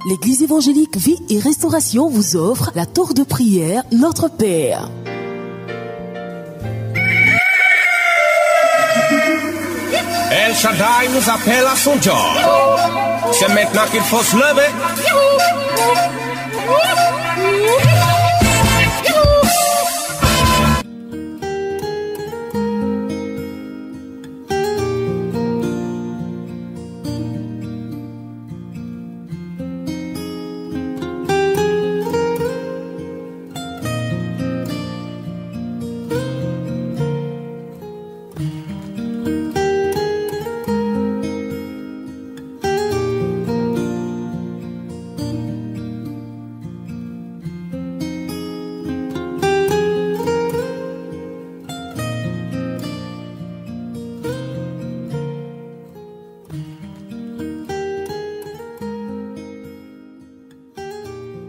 L'église évangélique Vie et Restauration vous offre la tour de prière Notre Père. El Shaddai nous appelle à son job. C'est maintenant qu'il faut se lever.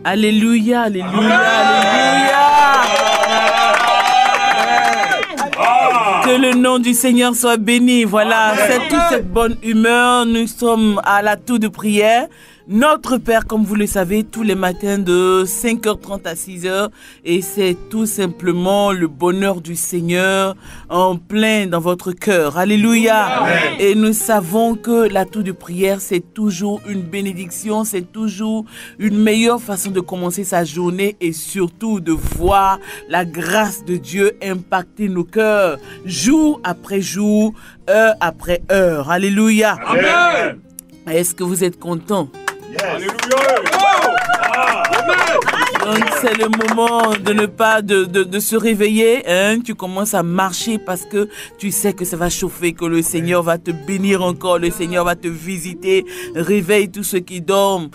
Alléluia, alléluia, alléluia. Que le nom du Seigneur soit béni. Voilà, c'est toute cette bonne humeur. Nous sommes à la tour de prière. Notre Père, comme vous le savez, tous les matins de 5h30 à 6h. Et c'est tout simplement le bonheur du Seigneur en plein dans votre cœur. Alléluia. Amen. Et nous savons que la tour de prière, c'est toujours une bénédiction. C'est toujours une meilleure façon de commencer sa journée et surtout de voir la grâce de Dieu impacter nos cœurs jour après jour, heure après heure. Alléluia. Amen. Est-ce que vous êtes contents? Yes. Alléluia. Donc c'est le moment de ne pas de se réveiller, hein? Tu commences à marcher parce que tu sais que ça va chauffer, que le Seigneur va te bénir encore, le Seigneur va te visiter. Réveille tous ceux qui dorment.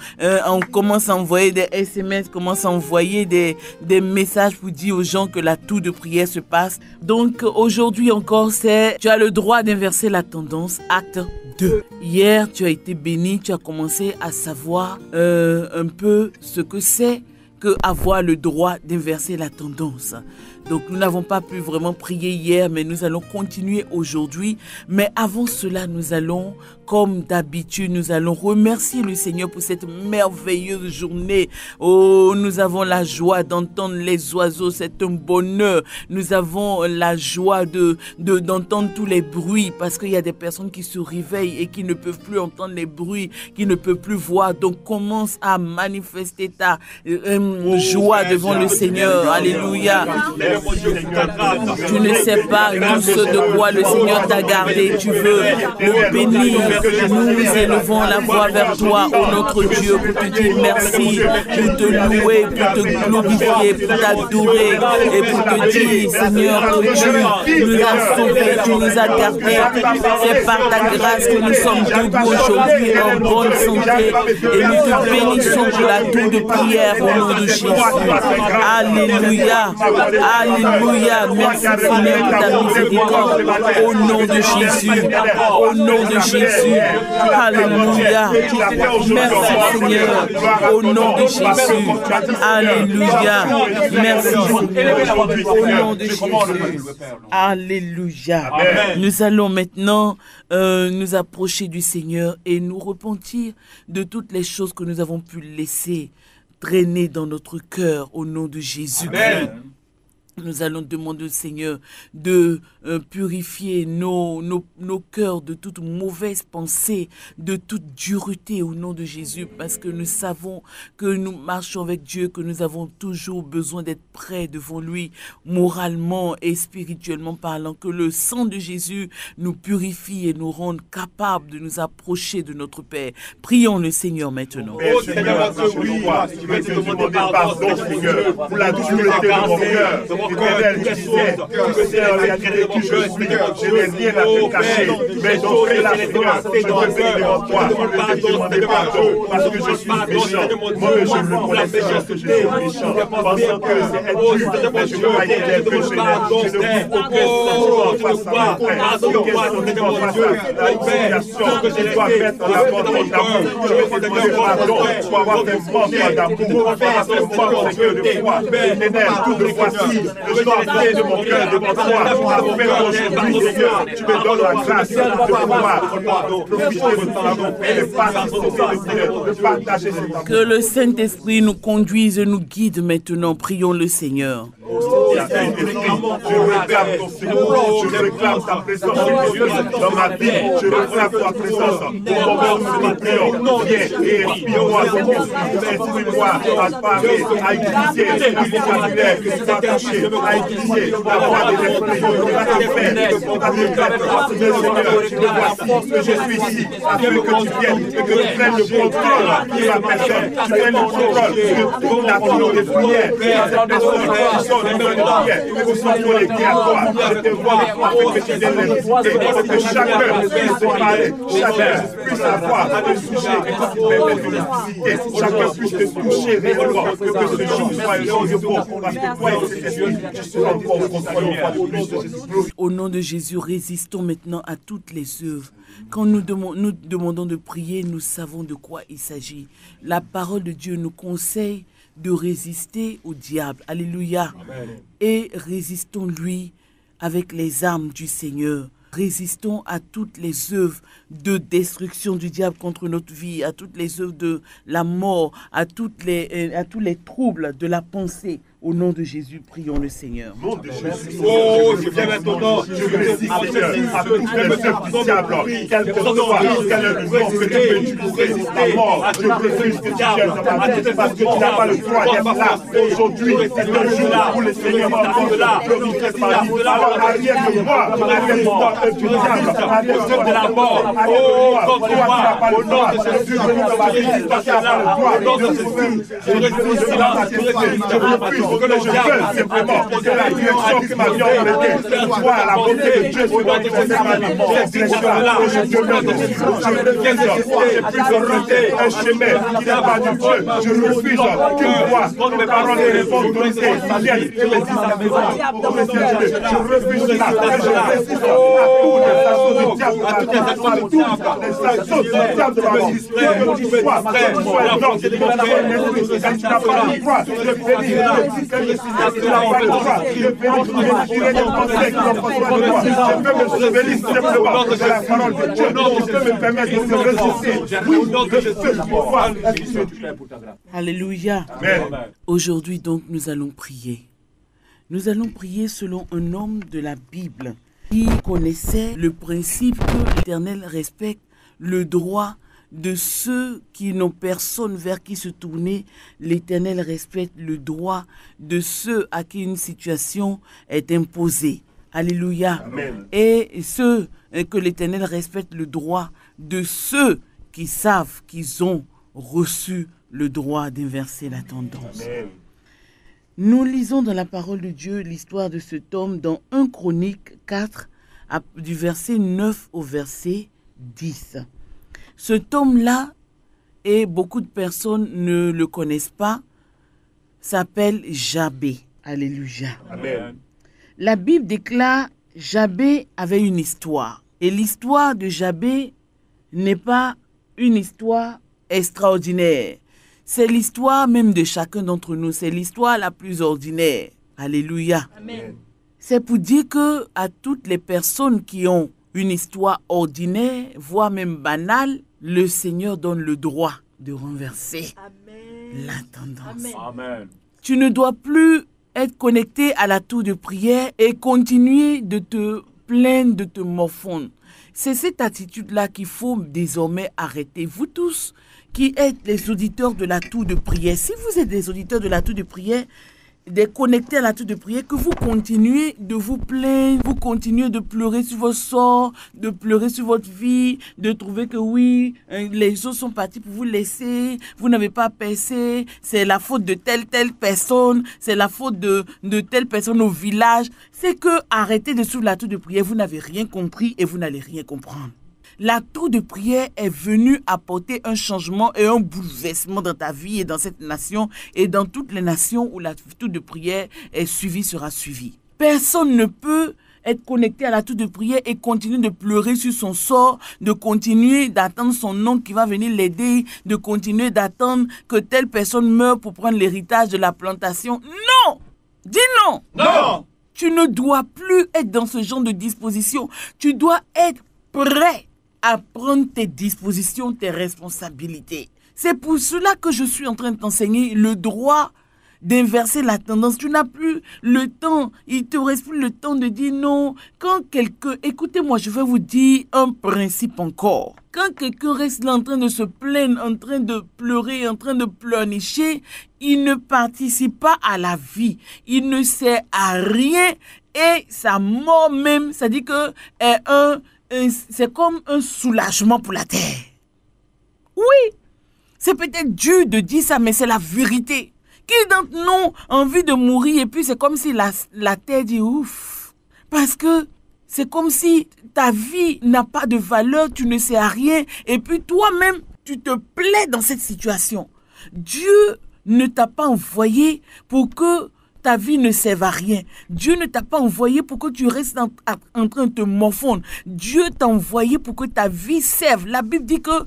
On commence à envoyer des SMS, commence à envoyer des messages pour dire aux gens que la tour de prière se passe. Donc aujourd'hui encore, tu as le droit d'inverser la tendance, acte 2. Hier, tu as été béni, tu as commencé à savoir un peu ce que c'est que avoir le droit d'inverser la tendance. Donc nous n'avons pas pu vraiment prier hier, mais nous allons continuer aujourd'hui. Mais avant cela, nous allons, comme d'habitude, nous allons remercier le Seigneur pour cette merveilleuse journée. Oh, nous avons la joie d'entendre les oiseaux, c'est un bonheur. Nous avons la joie d'entendre tous les bruits, parce qu'il y a des personnes qui se réveillent et qui ne peuvent plus entendre les bruits, qui ne peuvent plus voir. Donc commence à manifester ta joie devant le Seigneur. Alléluia. Tu ne sais pas tout ce de quoi le Seigneur t'a gardé. Tu veux le bénir. Nous élevons la voix vers toi, ô notre Dieu, pour te dire merci, pour te louer, pour te glorifier, pour t'adorer et pour te dire, Seigneur, que tu nous as sauvés, tu nous as gardés. C'est par ta grâce que nous sommes debout aujourd'hui en bonne santé et nous te bénissons pour la tour de prière au nom de Jésus. Alléluia. Alléluia. Merci Seigneur pour ta miséricorde. Au nom de Jésus. Au nom de Jésus. Alléluia. Merci Seigneur. Au nom de Jésus. Alléluia. Merci Seigneur. Au nom de Jésus. Alléluia. Nous allons maintenant nous approcher du Seigneur et nous repentir de toutes les choses que nous avons pu laisser traîner dans notre cœur au nom de Jésus-Christ. Nous allons demander au Seigneur de purifier nos cœurs de toute mauvaise pensée, de toute dureté au nom de Jésus, parce que nous savons que nous marchons avec Dieu, que nous avons toujours besoin d'être prêts devant lui, moralement et spirituellement parlant, que le sang de Jésus nous purifie et nous rende capables de nous approcher de notre Père. Prions le Seigneur maintenant. Oh Seigneur, je vais te demander pardon, Seigneur, pour la dureté de mon cœur. Éternel, tu sais que c'est la réalité qui je suis. Je n'ai rien à te cacher. Mais donc, c'est la Seigneur, je veux venir devant toi. Je vais te demander pardon parce que je suis méchant. Moi, je me connais déjà que je suis méchant. Pensant que c'est être mais je croyais que je ne vous aucun sentiment face à aucun sentiment face à une situation que je dois mettre en avant ton amour. Je vais te demander pardon pour avoir fait manque d'amour, pour avoir fait manque de foi. Éternel, tout de voici. je dois apporter de mon cœur devant toi, afin qu'aujourd'hui, Seigneur, tu me donnes la grâce de pouvoir profiter de ton amour et de partager cet amour. Que le Saint-Esprit nous conduise et nous guide maintenant. Prions le Seigneur. Je réclame ton Seigneur, je réclame ta présence dans ma vie, je réclame ta présence au moment où nous prions. Viens et inspire-moi, inspire-moi à parler, à utiliser le vocabulaire que tu as touché, à utiliser la voix de l'esprit, à te faire, que je suis ici, afin que tu viennes et que tu prennes le contrôle de ma personne, tu prennes le contrôle de toute la vie de prière, cette personne qui sont dans le prière, nous sommes connectés à toi, je te vois, afin que tu viennes les visiter, que chacun puisse se parler, chacun puisse avoir un sujet qui permet de les visiter, chacun puisse te toucher réellement, que ce jour soit un jour de bon, parce que toi et cet esprit, tu seras encore au contrôle. Au nom de Jésus, résistons maintenant à toutes les œuvres. Quand nous demandons de prier, nous savons de quoi il s'agit. La parole de Dieu nous conseille de résister au diable. Alléluia. Amen. Et résistons-lui avec les armes du Seigneur. Résistons à toutes les œuvres de destruction du diable contre notre vie, à toutes les œuvres de la mort, à tous les troubles de la pensée. Au nom de Jésus, prions le Seigneur. Au nom de Jésus. Oh, je viens maintenant. Je résiste, Seigneur, à toutes les œuvres du diable, quel que soit, quel est le nom que tu peux utiliser, la mort, je refuse que tu viennes dans ma vie, parce que tu n'as pas le droit d'être là. Aujourd'hui, c'est un jour où le Seigneur va encore glorifier sa vie. Alors, arrière de moi, arrière de moi, du diable, arrière de la mort, arrière de moi, toi, tu n'as pas le droit de Jésus dans ma vie, toi, tu n'as pas le droit de Jésus. Je refuse que le je veux simplement que la direction qui m'a bien orienté soit la bonté de Dieu sur ma vie, cette direction-là que je demande. Je refuse orienter un chemin qui n'a pas de Dieu. Je refuse qu'une voix, mes paroles et réponses d'autorité viennent et me disent la maison. Je refuse cela et je résiste à toutes les façons du diable, à toutes les façons du diable de ma vie. Que tu sois, que tu sois un homme, que tu sois un esprit, que tu n'as pas le droit de bénir. Je suis là, on peut droit. Je peux me penser qui n'ont pas besoin de moi. Je peux me souvenir simplement de la parole de Dieu. Je peux me permettre de me résister. Oui, je peux pouvoir. Alléluia. Amen. Aujourd'hui donc, nous allons prier. Nous allons prier selon un homme de la Bible qui connaissait le principe que l'Éternel respecte le droit de ceux qui n'ont personne vers qui se tourner. L'Éternel respecte le droit de ceux à qui une situation est imposée. Alléluia. Amen. Et ceux que l'Éternel respecte le droit de ceux qui savent qu'ils ont reçu le droit d'inverser la tendance. Amen. Nous lisons dans la parole de Dieu l'histoire de cet homme dans 1 Chronique 4, du verset 9 au verset 10. Cet homme-là, et beaucoup de personnes ne le connaissent pas, s'appelle Jabé. Alléluia. Amen. La Bible déclare Jabé avait une histoire. Et l'histoire de Jabé n'est pas une histoire extraordinaire. C'est l'histoire même de chacun d'entre nous. C'est l'histoire la plus ordinaire. Alléluia. Amen. C'est pour dire que à toutes les personnes qui ont une histoire ordinaire, voire même banale, le Seigneur donne le droit de renverser Amen. la tendance. Amen. Tu ne dois plus être connecté à la tour de prière et continuer de te plaindre, de te morfondre. C'est cette attitude-là qu'il faut désormais arrêter. Vous tous qui êtes les auditeurs de la tour de prière, si vous êtes des auditeurs de la tour de prière, déconnectés à la tour de prière, que vous continuez de vous plaindre, vous continuez de pleurer sur vos sorts, de pleurer sur votre vie, de trouver que oui, les autres sont partis pour vous laisser, vous n'avez pas percé, c'est la faute de telle personne, c'est la faute de telle personne au village. C'est que arrêtez de suivre la tour de prière, vous n'avez rien compris et vous n'allez rien comprendre. La tour de prière est venue apporter un changement et un bouleversement dans ta vie et dans cette nation et dans toutes les nations où la tour de prière est suivie, sera suivie. Personne ne peut être connecté à la tour de prière et continuer de pleurer sur son sort, de continuer d'attendre son oncle qui va venir l'aider, de continuer d'attendre que telle personne meure pour prendre l'héritage de la plantation. Non! Dis non. Non. Tu ne dois plus être dans ce genre de disposition. Tu dois être prêt à prendre tes dispositions, tes responsabilités. C'est pour cela que je suis en train de t'enseigner le droit d'inverser la tendance. Tu n'as plus le temps, il te reste plus le temps de dire non. Quand quelqu'un, écoutez-moi, je vais vous dire un principe encore. Quand quelqu'un reste là en train de se plaindre, en train de pleurer, en train de pleurnicher, il ne participe pas à la vie. Il ne sert à rien et sa mort même, ça dit que c'est comme un soulagement pour la terre. Oui, c'est peut-être dur de dire ça, mais c'est la vérité. Qui d'entre nous a envie de mourir et puis c'est comme si la terre dit ouf. Parce que c'est comme si ta vie n'a pas de valeur, tu ne sais à rien. Et puis toi-même, tu te plais dans cette situation. Dieu ne t'a pas envoyé pour que ta vie ne serve à rien. Dieu ne t'a pas envoyé pour que tu restes en train de te morfondre. Dieu t'a envoyé pour que ta vie serve. La Bible dit que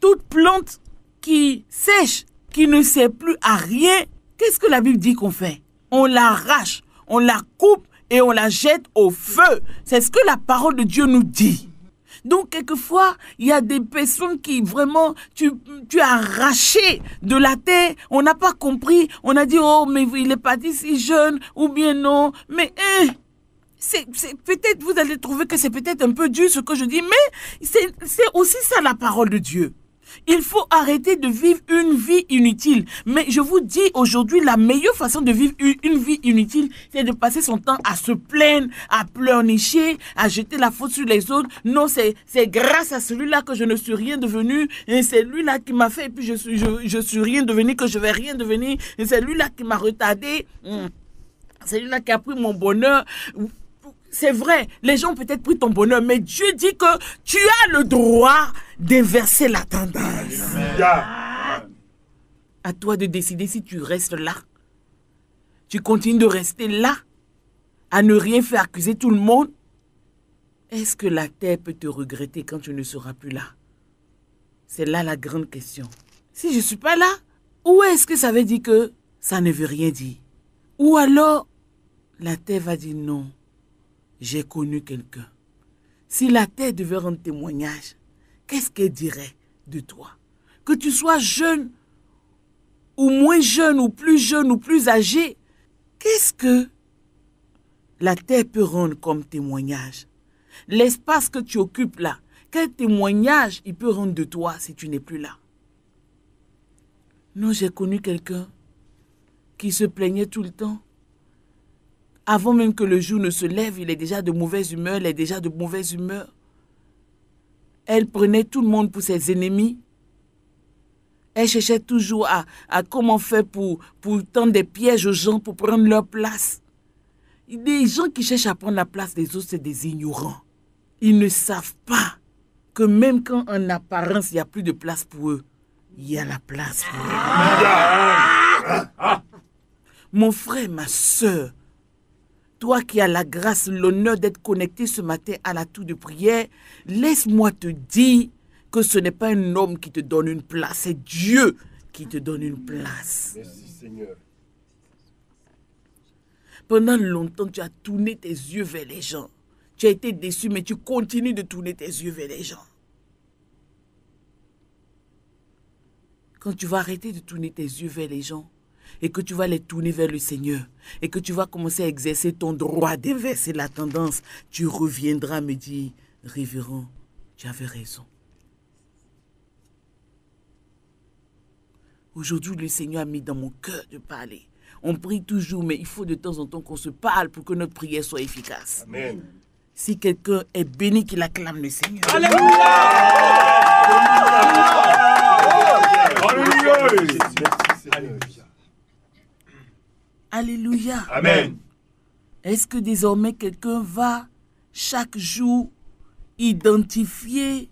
toute plante qui sèche, qui ne sert plus à rien, qu'est-ce que la Bible dit qu'on fait? On l'arrache, on la coupe et on la jette au feu. C'est ce que la parole de Dieu nous dit. Donc, quelquefois, il y a des personnes qui vraiment, tu as arraché de la terre, on n'a pas compris, on a dit, oh, mais il est parti si jeune, ou bien non, mais c'est peut-être, vous allez trouver que c'est peut-être un peu dur ce que je dis, mais c'est aussi ça la parole de Dieu. Il faut arrêter de vivre une vie inutile. Mais je vous dis aujourd'hui, la meilleure façon de vivre une vie inutile, c'est de passer son temps à se plaindre, à pleurnicher, à jeter la faute sur les autres. Non, c'est grâce à celui-là que je ne suis rien devenu. Et c'est lui-là qui m'a fait, et puis je suis rien devenu, que je vais rien devenir. Et c'est lui-là qui m'a retardé. C'est lui-là qui a pris mon bonheur. C'est vrai, les gens ont peut-être pris ton bonheur, mais Dieu dit que tu as le droit d'inverser la tendance. À toi de décider si tu restes là. Tu continues de rester là, à ne rien faire accuser tout le monde. Est-ce que la terre peut te regretter quand tu ne seras plus là? C'est là la grande question. Si je ne suis pas là, où est-ce que ça veut dire que ça ne veut rien dire? Ou alors, la terre va dire non. J'ai connu quelqu'un. Si la terre devait rendre témoignage, qu'est-ce qu'elle dirait de toi? Que tu sois jeune, ou moins jeune, ou plus âgé, qu'est-ce que la terre peut rendre comme témoignage? L'espace que tu occupes là, quel témoignage il peut rendre de toi si tu n'es plus là? Non, j'ai connu quelqu'un qui se plaignait tout le temps. Avant même que le jour ne se lève, il est déjà de mauvaise humeur, elle est déjà de mauvaise humeur. Elle prenait tout le monde pour ses ennemis. Elle cherchait toujours à comment faire pour tendre des pièges aux gens, pour prendre leur place. Des gens qui cherchent à prendre la place des autres, c'est des ignorants. Ils ne savent pas que même quand en apparence, il n'y a plus de place pour eux, il y a la place pour eux. Mon frère, ma soeur, toi qui as la grâce, l'honneur d'être connecté ce matin à la tour de prière, laisse-moi te dire que ce n'est pas un homme qui te donne une place, c'est Dieu qui te donne une place. Merci Seigneur. Pendant longtemps, tu as tourné tes yeux vers les gens. Tu as été déçu, mais tu continues de tourner tes yeux vers les gens. Quand tu vas arrêter de tourner tes yeux vers les gens, et que tu vas les tourner vers le Seigneur, et que tu vas commencer à exercer ton droit d'inverser la tendance, tu reviendras me dire, révérend, tu avais raison. Aujourd'hui, le Seigneur a mis dans mon cœur de parler. On prie toujours, mais il faut de temps en temps qu'on se parle pour que notre prière soit efficace. Amen. Si quelqu'un est béni, qu'il acclame le Seigneur. Alléluia. Alléluia. Amen. Est-ce que désormais quelqu'un va chaque jour identifier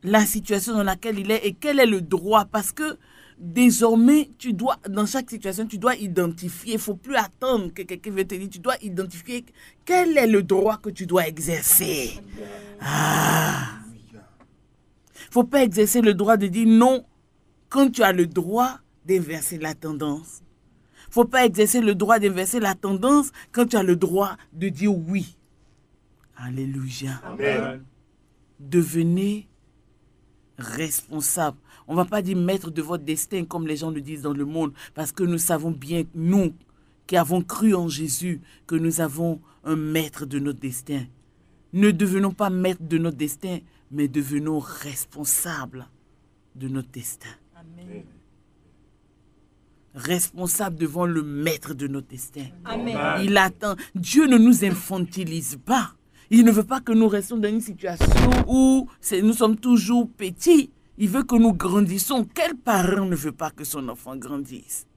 la situation dans laquelle il est et quel est le droit? Parce que désormais, tu dois, dans chaque situation, tu dois identifier. Il ne faut plus attendre que quelqu'un vienne te dire. Tu dois identifier quel est le droit que tu dois exercer. Il ne faut pas exercer le droit de dire non quand tu as le droit d'inverser la tendance. Il Faut pas exercer le droit d'inverser la tendance quand tu as le droit de dire oui. Alléluia. Amen. Devenez responsable. On ne va pas dire maître de votre destin comme les gens le disent dans le monde, parce que nous savons bien, nous qui avons cru en Jésus, que nous avons un maître de notre destin. Ne devenons pas maîtres de notre destin, mais devenons responsables de notre destin. Amen. Responsables devant le maître de notre destin. Amen. Il attend. Dieu ne nous infantilise pas. Il ne veut pas que nous restions dans une situation où nous sommes toujours petits. Il veut que nous grandissons. Quel parent ne veut pas que son enfant grandisse?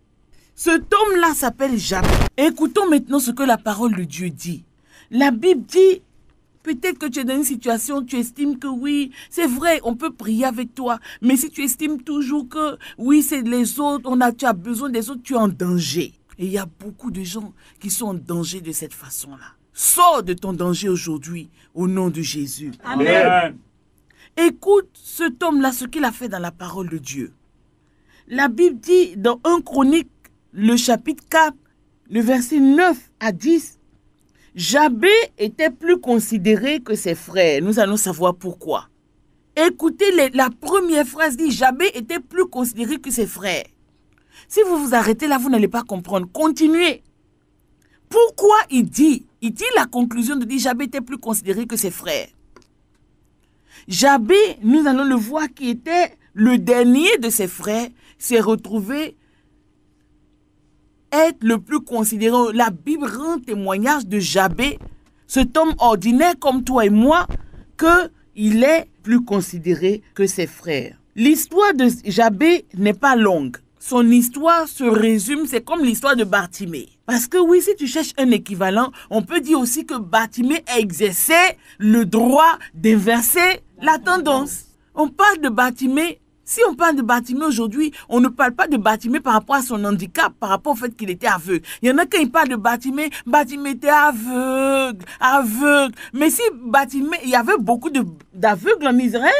Ce tome-là s'appelle Jabé. Écoutons maintenant ce que la parole de Dieu dit. La Bible dit, peut-être que tu es dans une situation, tu estimes que oui, c'est vrai, on peut prier avec toi. Mais si tu estimes toujours que oui, c'est les autres, tu as besoin des autres, tu es en danger. Et il y a beaucoup de gens qui sont en danger de cette façon-là. Sors de ton danger aujourd'hui au nom de Jésus. Amen. Écoute ce tome-là, ce qu'il a fait dans la parole de Dieu. La Bible dit dans 1 Chronique, le chapitre 4, le verset 9 à 10, Jabé était plus considéré que ses frères. Nous allons savoir pourquoi. Écoutez, la première phrase dit, Jabé était plus considéré que ses frères. Si vous vous arrêtez là, vous n'allez pas comprendre. Continuez. Pourquoi il dit la conclusion de dire Jabé était plus considéré que ses frères. Jabé, nous allons le voir, qui était le dernier de ses frères, s'est retrouvé être le plus considéré. La Bible rend témoignage de Jabé, cet homme ordinaire comme toi et moi, qu'il est plus considéré que ses frères. L'histoire de Jabé n'est pas longue. Son histoire se résume, c'est comme l'histoire de Bartimée. Parce que oui, si tu cherches un équivalent, on peut dire aussi que Bartimée a exercé le droit d'inverser la tendance. On parle de Bartimée. Si on parle de Bartimée aujourd'hui, on ne parle pas de Bartimée par rapport à son handicap, par rapport au fait qu'il était aveugle. Il y en a qui parlent de Bartimée, Bartimée était aveugle. Mais si Bartimée, il y avait beaucoup d'aveugles en Israël.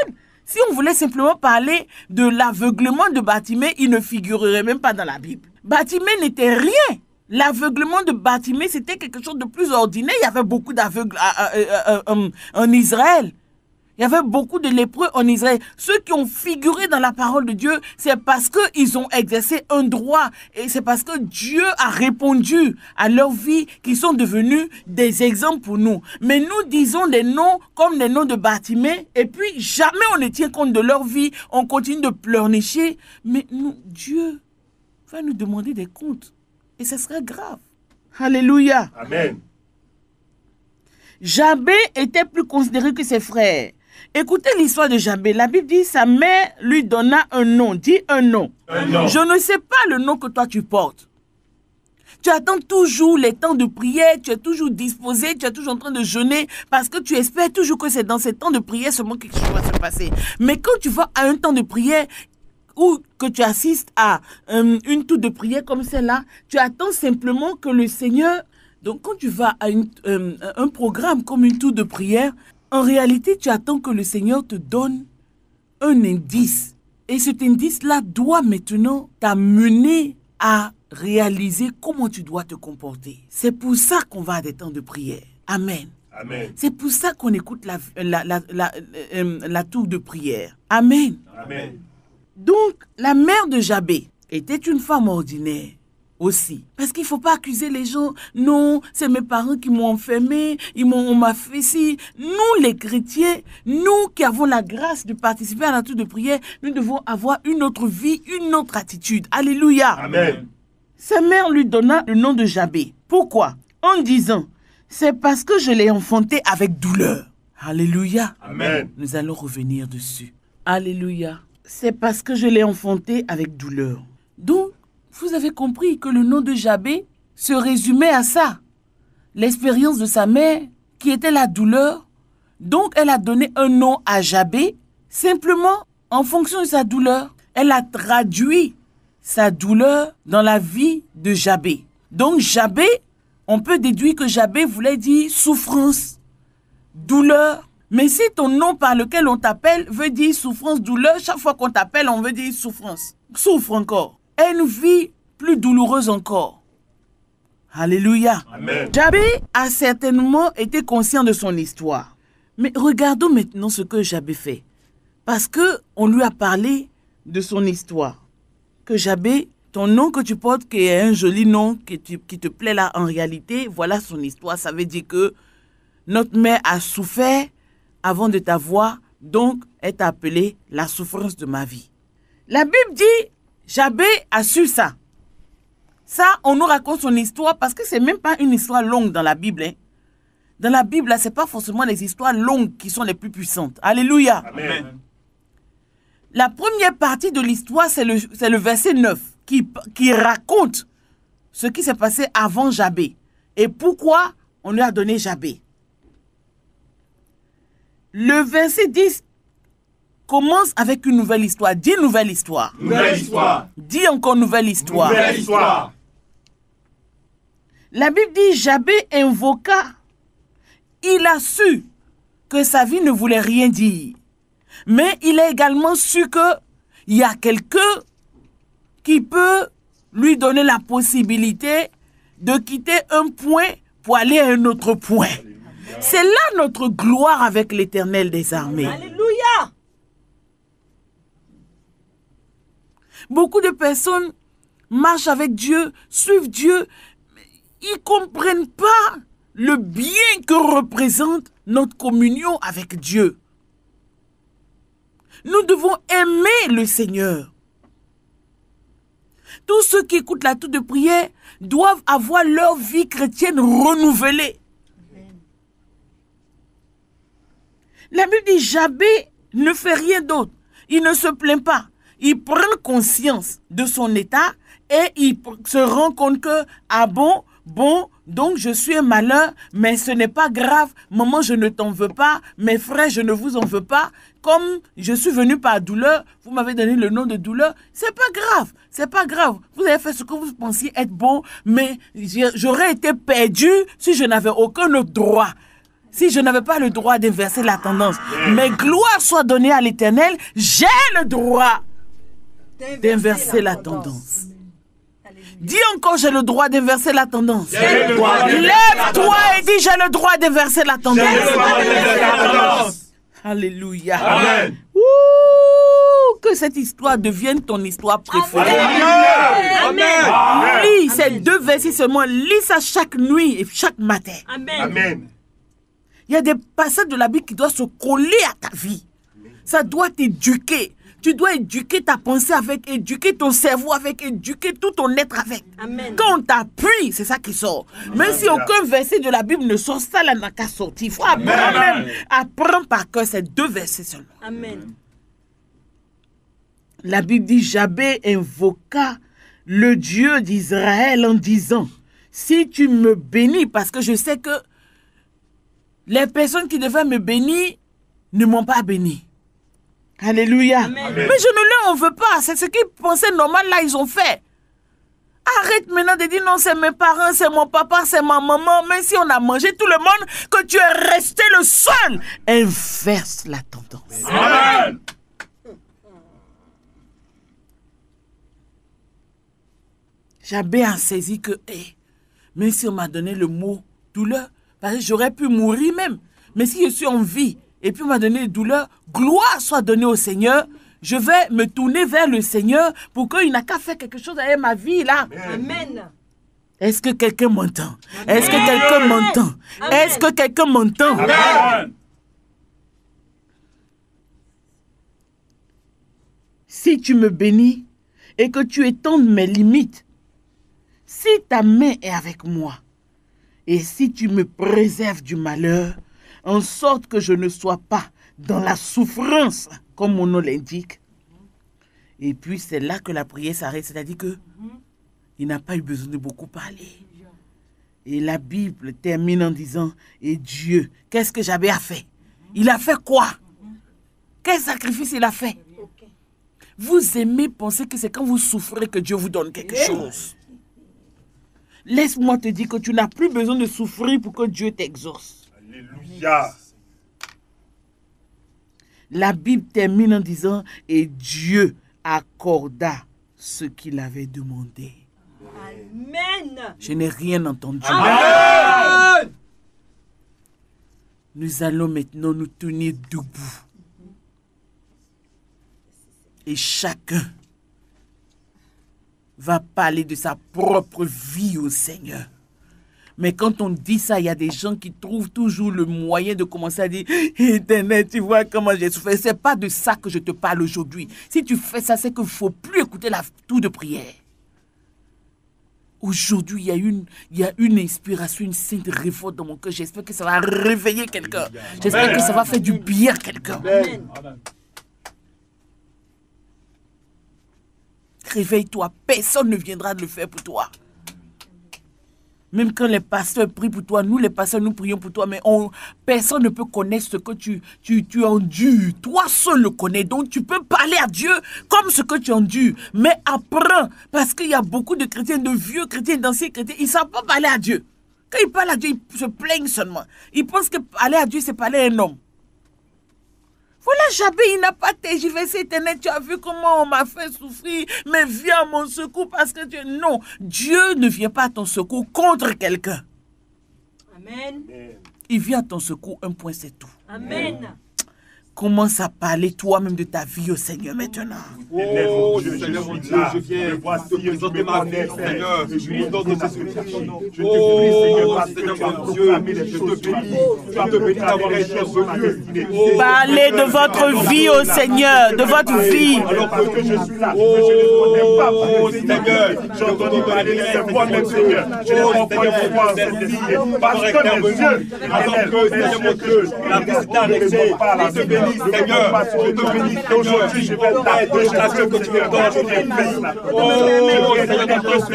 Si on voulait simplement parler de l'aveuglement de Bartimée, il ne figurerait même pas dans la Bible. Bartimée n'était rien. L'aveuglement de Bartimée, c'était quelque chose de plus ordinaire. Il y avait beaucoup d'aveugles en Israël. Il y avait beaucoup de lépreux en Israël. Ceux qui ont figuré dans la parole de Dieu, c'est parce qu'ils ont exercé un droit. Et c'est parce que Dieu a répondu à leur vie qu'ils sont devenus des exemples pour nous. Mais nous disons des noms comme les noms de Bartimée. Et puis, jamais on ne tient compte de leur vie. On continue de pleurnicher. Mais nous, Dieu va nous demander des comptes. Et ce sera grave. Alléluia. Amen. Jabé était plus considéré que ses frères. Écoutez l'histoire de Jabé. La Bible dit, sa mère lui donna un nom. Dis un nom. Un nom. Je ne sais pas le nom que toi tu portes. Tu attends toujours les temps de prière, tu es toujours disposé, tu es toujours en train de jeûner parce que tu espères toujours que c'est dans ces temps de prière seulement quelque chose va se passer. Mais quand tu vas à un temps de prière ou que tu assistes à une tour de prière comme celle-là, tu attends simplement que le Seigneur... Donc quand tu vas à un programme comme une tour de prière, en réalité, tu attends que le Seigneur te donne un indice. Et cet indice-là doit maintenant t'amener à réaliser comment tu dois te comporter. C'est pour ça qu'on va à des temps de prière. Amen. Amen. C'est pour ça qu'on écoute la tour de prière. Amen. Amen. Donc, la mère de Jabé était une femme ordinaire. Aussi. Parce qu'il ne faut pas accuser les gens. Non, c'est mes parents qui m'ont enfermé, on m'a fait ci. Nous, les chrétiens, nous qui avons la grâce de participer à la tour de prière, nous devons avoir une autre vie, une autre attitude. Alléluia. Amen. Sa mère lui donna le nom de Jabé. Pourquoi? En disant, c'est parce que je l'ai enfanté avec douleur. Alléluia. Amen. Nous allons revenir dessus. Alléluia. C'est parce que je l'ai enfanté avec douleur. Donc, vous avez compris que le nom de Jabé se résumait à ça. L'expérience de sa mère, qui était la douleur. Donc, elle a donné un nom à Jabé, simplement en fonction de sa douleur. Elle a traduit sa douleur dans la vie de Jabé. Donc, Jabé, on peut déduire que Jabé voulait dire souffrance, douleur. Mais si ton nom par lequel on t'appelle veut dire souffrance, douleur, chaque fois qu'on t'appelle, on veut dire souffrance. Souffre encore. Une vie plus douloureuse encore. Alléluia. Amen. Jabé a certainement été conscient de son histoire. Mais regardons maintenant ce que Jabé fait. Parce qu'on lui a parlé de son histoire. Que Jabé, ton nom que tu portes, qui est un joli nom qui te plaît là en réalité, voilà son histoire. Ça veut dire que notre mère a souffert avant de t'avoir, donc elle t'a appelé la souffrance de ma vie. La Bible dit, Jabé a su ça. Ça, on nous raconte son histoire parce que c'est même pas une histoire longue dans la Bible. Hein. Dans la Bible, ce n'est pas forcément les histoires longues qui sont les plus puissantes. Alléluia. Amen. La première partie de l'histoire, c'est le verset 9 qui raconte ce qui s'est passé avant Jabé et pourquoi on lui a donné Jabé. Le verset 10 commence avec une nouvelle histoire. Dis nouvelle histoire. Nouvelle histoire. Dis encore nouvelle histoire. Nouvelle histoire. La Bible dit, Jabé invoqua. Il a su que sa vie ne voulait rien dire. Mais il a également su qu'il y a quelqu'un qui peut lui donner la possibilité de quitter un point pour aller à un autre point. C'est là notre gloire avec l'Éternel des armées. Alléluia. Beaucoup de personnes marchent avec Dieu, suivent Dieu, mais ils ne comprennent pas le bien que représente notre communion avec Dieu. Nous devons aimer le Seigneur. Tous ceux qui écoutent la tour de prière doivent avoir leur vie chrétienne renouvelée. La Bible dit, Jabé ne fait rien d'autre. Il ne se plaint pas. Il prend conscience de son état et il se rend compte que, ah bon, donc je suis un malheur, mais ce n'est pas grave. Maman, je ne t'en veux pas. Mes frères, je ne vous en veux pas. Comme je suis venu par douleur, vous m'avez donné le nom de douleur. C'est pas grave, c'est pas grave. Vous avez fait ce que vous pensiez être bon, mais j'aurais été perdu si je n'avais aucun autre droit. Si je n'avais pas le droit d'inverser la tendance. Mais gloire soit donnée à l'Éternel, j'ai le droit d'inverser la tendance. Dis encore, j'ai le droit d'inverser la tendance. Lève-toi et dis, j'ai le droit d'inverser la tendance. Alléluia. Amen. Ouh, que cette histoire devienne ton histoire préférée. Amen. Lis ces deux versets seulement. Lis ça chaque nuit et chaque matin. Amen. Amen. Il y a des passages de la Bible qui doivent se coller à ta vie. Ça doit t'éduquer. Tu dois éduquer ta pensée avec, éduquer ton cerveau avec, éduquer tout ton être avec. Amen. Quand on t'appuie, c'est ça qui sort. Même si aucun verset de la Bible ne sort, ça là n'a qu'à sortir. Il faut apprendre même. Apprendre par cœur ces deux versets seulement. Amen. La Bible dit, Jabé invoqua le Dieu d'Israël en disant, si tu me bénis, parce que je sais que les personnes qui devaient me bénir ne m'ont pas béni. Alléluia. Amen. Mais je ne leur en veux pas. C'est ce qu'ils pensaient normal, là, ils ont fait. Arrête maintenant de dire non, c'est mes parents, c'est mon papa, c'est ma maman. Même si on a mangé tout le monde, que tu es resté le seul. Inverse la tendance. Amen. Jabé a saisi que, même si on m'a donné le mot douleur, parce que j'aurais pu mourir même. Mais si je suis en vie, et puis on m'a donné douleur, gloire soit donnée au Seigneur. Je vais me tourner vers le Seigneur pour qu'il n'a qu'à faire quelque chose avec ma vie là. Amen. Est-ce que quelqu'un m'entend? Est-ce que quelqu'un m'entend? Est-ce que quelqu'un m'entend? Amen. Si tu me bénis et que tu étendes mes limites, si ta main est avec moi, et si tu me préserves du malheur, en sorte que je ne sois pas dans la souffrance, comme mon nom l'indique. Et puis c'est là que la prière s'arrête, c'est-à-dire que il n'a pas eu besoin de beaucoup parler. Et la Bible termine en disant, et Dieu, qu'est-ce que Jabé a fait? Il a fait quoi? Quel sacrifice il a fait? Vous aimez penser que c'est quand vous souffrez que Dieu vous donne quelque chose. Laisse-moi te dire que tu n'as plus besoin de souffrir pour que Dieu t'exauce. Alléluia. La Bible termine en disant, et Dieu accorda ce qu'il avait demandé. Je n'ai rien entendu. Amen. Nous allons maintenant nous tenir debout. Et chacun va parler de sa propre vie au Seigneur. Mais quand on dit ça, il y a des gens qui trouvent toujours le moyen de commencer à dire « Internet, tu vois comment j'ai souffert. » Ce n'est pas de ça que je te parle aujourd'hui. Si tu fais ça, c'est qu'il ne faut plus écouter la tour de prière. Aujourd'hui, il y a une inspiration, une sainte révolte dans mon cœur. J'espère que ça va réveiller quelqu'un. J'espère que ça va faire du bien à quelqu'un. Réveille-toi. Personne ne viendra le faire pour toi. Même quand les pasteurs prient pour toi, nous les pasteurs, nous prions pour toi, mais personne ne peut connaître ce que tu endures. Toi seul le connais, donc tu peux parler à Dieu comme ce que tu endures. Mais apprends, parce qu'il y a beaucoup de chrétiens, de vieux chrétiens, d'anciens chrétiens, ils ne savent pas parler à Dieu. Quand ils parlent à Dieu, ils se plaignent seulement. Ils pensent que parler à Dieu, c'est parler à un homme. Voilà, Jabé, il n'a pas tergiversé, Internet, tu as vu comment on m'a fait souffrir, mais viens à mon secours parce que Dieu... Non, Dieu ne vient pas à ton secours contre quelqu'un. Amen. Il vient à ton secours, un point, c'est tout. Amen. Commence à parler toi-même de ta vie au Seigneur maintenant. Oh, Seigneur mon Dieu, je viens te présenter ma vie, Seigneur. Je vous donne de Jésus-Christ. Oh, Seigneur mon Dieu, je te bénis. Je te bénis d'avoir été revenu. Parlez de votre vie au Seigneur, de votre vie. Alors que je suis là, je ne connais pas pour Seigneur, j'ai entendu parler de moi, même Seigneur. Je n'ai pas encore une foi en cette vie. Parce que mes yeux, alors que, Seigneur mon Dieu, la visite est arrêtée. Je te bénis, Seigneur. Je te bénis, aujourd'hui, je vais t'aider à ce que tu me donnes aujourd'hui. Oh, Seigneur, que je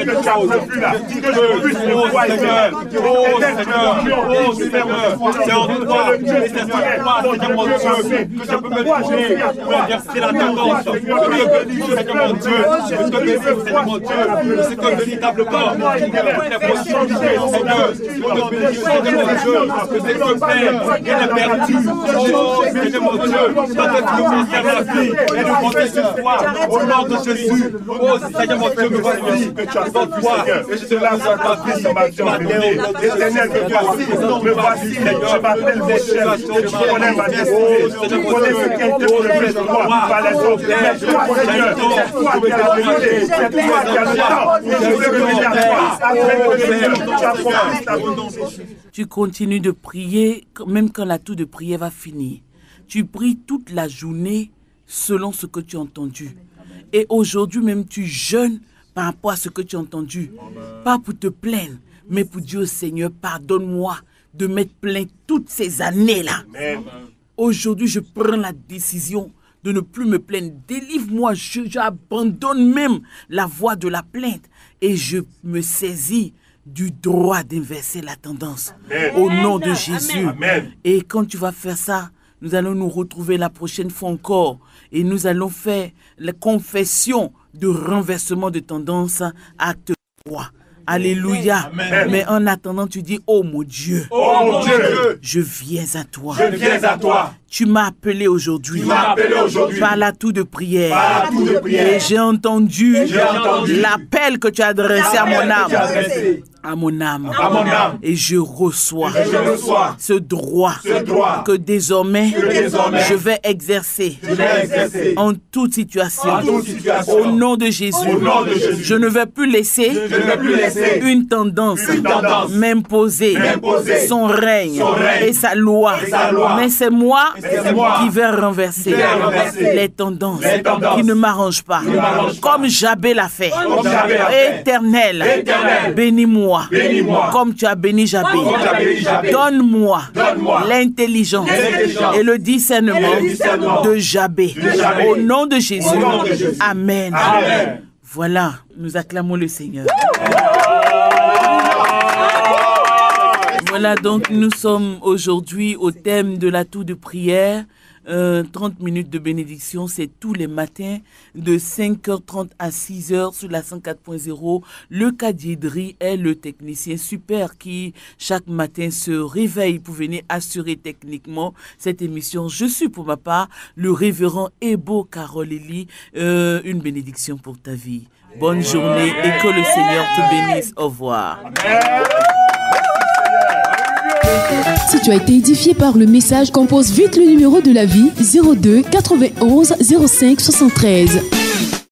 puisse le voir, Seigneur. Oh, Seigneur, oh, Seigneur, c'est en toi, et c'est toi, Seigneur mon Dieu, que je peux me tourner pour inverser la tendance. Je te bénis, Seigneur mon Dieu. Je te bénis, Seigneur mon Dieu. C'est que véritablement, il y a toutes les possibilités, Seigneur. Je te bénis, Seigneur mon Dieu, que c'est que Père, il est perdu. Oh, Seigneur mon Dieu, toi que tu nous conserves la vie et nous compter sur toi, au nom de Jésus. Oh, Seigneur mon Dieu, me voici devant toi, et je te lance à ta vie, ce matin. Éternel, me voici, je m'appelle Michel, et tu connais ma destinée, tu connais ce qui a été fait de moi par les autres. Mais toi, Seigneur, c'est toi qui as la vérité, c'est toi qui as le temps, et je veux revenir à toi, afin que tu accomplisses ta volonté. Tu continues de prier, même quand la tour de prière va finir. Tu pries toute la journée selon ce que tu as entendu. Et aujourd'hui même, tu jeûnes par rapport à ce que tu as entendu. Pas pour te plaindre, mais pour dire au Seigneur, pardonne-moi de m'être plaint toutes ces années-là. Aujourd'hui, je prends la décision de ne plus me plaindre. Délivre-moi, j'abandonne même la voie de la plainte et je me saisis du droit d'inverser la tendance. Amen. Au nom de Jésus. Amen. Et quand tu vas faire ça, nous allons nous retrouver la prochaine fois encore et nous allons faire la confession de renversement de tendance, acte 3. Alléluia. Amen. Mais en attendant, tu dis, oh mon Dieu, oh mon Dieu, je viens à toi. Je viens à toi. Tu m'as appelé aujourd'hui. Tu m'as appelé aujourd'hui. Par la tour de prière. Par la tour de prière. Et j'ai entendu l'appel que tu as adressé à mon âme. À mon âme. À mon âme. Et je reçois, ce droit que désormais, je vais exercer en toute situation. Au nom de Jésus. Je ne vais plus laisser une tendance m'imposer son règne et sa loi. Mais c'est moi qui vais renverser les tendances qui ne m'arrangent pas. Comme Jabé l'a fait. Éternel, bénis-moi. Comme tu as béni Jabé. Donne-moi l'intelligence et le discernement de Jabé. Au nom de Jésus. Amen. Voilà, nous acclamons le Seigneur. Voilà, donc nous sommes aujourd'hui au thème de la tour de prière. 30 minutes de bénédiction, c'est tous les matins de 5h30 à 6h sur la 104.0. Le Kadiedri est le technicien super qui chaque matin se réveille pour venir assurer techniquement cette émission. Je suis pour ma part le révérend Ebo Karoleli. Une bénédiction pour ta vie. Bonne journée et que le Seigneur te bénisse. Au revoir. Si tu as été édifié par le message, compose vite le numéro de la vie 02 91 05 73.